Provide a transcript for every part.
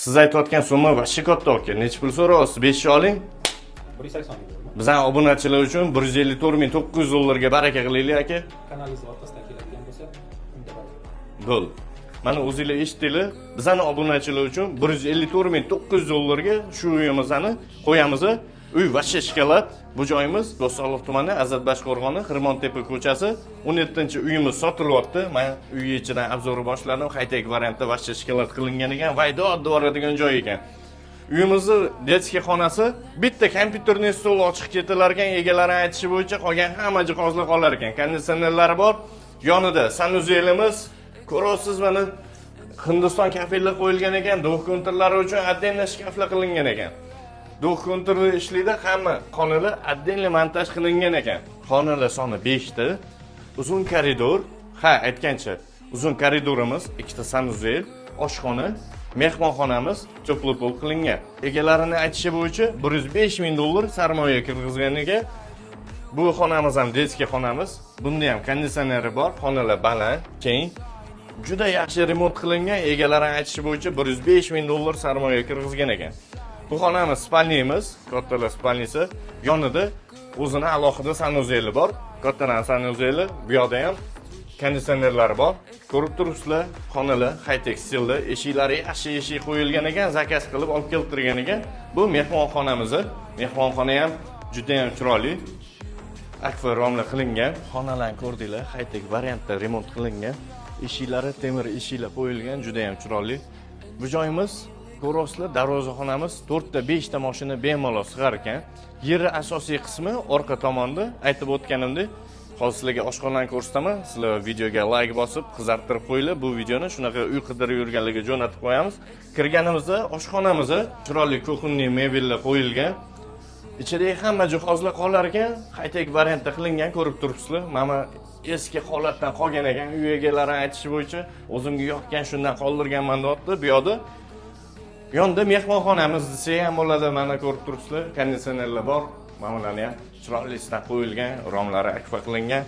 Siz aytayotgan summa vashshi katta aka. Necha pul so'rayapsiz? 5 oling. 180 ming. Bizning obunachilar uchun 154.900 dollarga baraka qilaylik aka. Kanalingiz orqasidan keladigan bo'lsa, unda Bo'l. Mana o'zingizlar eshitdinglar. Bizning obunachilar uchun 154.900 dollarga shu uyimizni qo'yamiz. Uy vashshi shikolat. Bu joyimiz Bo'stonliq tumani, Azatbash qo'rg'oni, Xirmontepa ko'chasi. 17-uyimiz sotilyapti. Men uy ichidan obzori boshladim. High-tech variantda vashshi shikolat qilingan ekan, vaydod boradigan joy ekan. Uyimizni detskiy xonasi bitta kompyuterning stoli ochiq ketilar ekan, egalari aytishi bo'yicha qolgan hamma jihozlar qolar ekan. Konditsionerlari bor. Yonida sanuzelimiz, ko'rasiz mana Hindiston kafellar qo'yilgan ekan, do'q ko'ntirlari uchun отдельно shkaflar qilingan ekan. Do'q ko'ntirli ishlaydi, hamma xonalar отдельно montaj qilingan ekan. Xonalar soni 5 ta. Uzun koridor, aytgancha, uzun koridorimiz, ikkita sanuzel, oshxona, mehmonxonamiz cho'pli pul qilingan. Egalarining aytishi bo'yicha 105 ming dollar sarmoya kirgizganiga bu xonamiz ham detskiy xonamiz. Bunda ham konditsioneri bor, xonalar baland, keng. Juda yaxshi remont qilingan. Egalarining aytishi bo'yicha 105 ming dollar sarmoya kirgizgan ekan. Bu xonamiz spalniyamiz, kattalar spalnisi. Yonida o'zini alohida sanuzeli bor. Kattalar sanuzeli, bu yerda ham konditsionerlari bor. Ko'rib turibsizlar, xonalar high-tech stilda, eshiklari yaxshi eshik qo'yilgan ekan, zakaz qilib olib keltirgan ekan. Bu mehmonxonamiz. Mehmonxona ham juda ham chiroyli. Akfa romlar qilingan. Xonalarni ko'rdinglar, high-tech variantda remont qilingan. Eshiklari temir eshiklar qo'yilgan, juda ham chiroyli. Bu joyimiz ko'rasizlar, darvozaxonamiz 4 ta 5 ta mashina bemalol sig'ar ekan. Yeri asosiy qismi orqa tomonda, aytib o'tganimdek, hozir sizlarga oshxonani ko'rsataman. Sizlar videoga like bosib, qizartirib qo'yinglar. Bu videoni shunaqa uy qidirib yurganlarga jo'natib qo'yamiz. Kirganimizda oshxonamizda chiroyli kuxonli mebellar qo'yilgan. Ichidagi hamma jihozlar qolar ekan, high-tech variantda qilingan, ko'rib turibsizlar. Mana eski holatdan qolgan ekan, uy egalari aytishi bo'yicha o'zimga yoqgan shundan qoldirganman deyapti. Bu yerda yonda mehmonxonamiz desa ham bo'ladi. Mana ko'rib turibsizlar, konditsionerlar bor. Mana ularni ham chiroylisidan qo'yilgan, romlari akfa qilingan,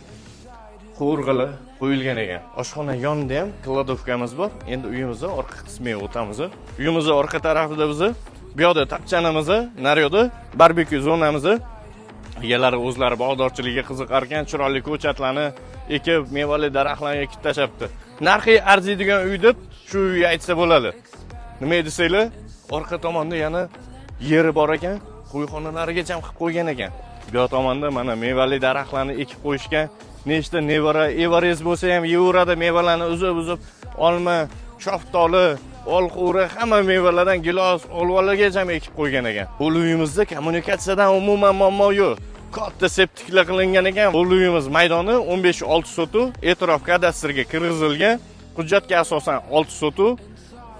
quvurg'alar qo'yilgan ekan. Oshxona yonida ham kladovkamiz bor. Endi uyimizning orqa qismiga o'tamiz. Uyimizning orqa tarafida biz bu yerda tapchanamiz, naryoqda barbekyu zonamiz. Egalari o'zlari bog'dorchiligiga qiziqar ekan, chiroyli ko'chatlarni ekib, mevali daraxtlarni ekib tashabdi. Narxi arziydigan uy deb shu uyni aytsa bo'ladi. Nima desanglar, orqa tomonda yana yeri bor ekan, qo'yxonalarigacha qilib qo'ygan ekan. Bu tomonda mana mevali daraxtlarni ekib qo'yishgan. Nechta nevara, evarez bo'lsa ham yevrada mevalarni uzib, olma, shaftoli, olquri, hamma mevalardan gilos, olvalargacha ekib qo'ygan ekan. Bu uyimizda kommunikatsiyadan umuman muammo yo'q. Katta septiklar qilingan ekan. Bu uyimiz maydoni 15.6 sotuv, e'tirof kadastrga kirgizilgan. Hujjatga asosan 6 sotuv.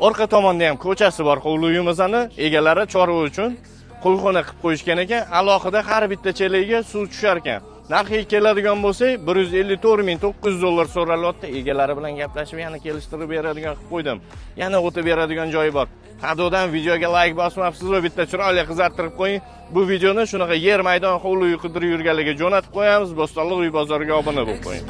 Orqa tomonda ham ko'chasi bor uyimizni, egalari chorva uchun qo'yxona qilib qo'yishgan ekan. Alohida har bitta chelagiga suv tushar ekan. Narxi keladigan bo'lsa, 154.900 dollar so'ralyapti. Egalari bilan gaplashib, yana kelishtirib beradigan qilib qo'ydim. Yana o'tib beradigan joyi bor. Hadodan videoga like bosmabsiz va bitta chiroyli qizartirib qo'ying. Bu videoni shunaqa yer maydon hovli uy qidirib yurganlarga jo'natib qo'yamiz. Bo'stonliq uy bozoriga obuna bo'lib qo'ying.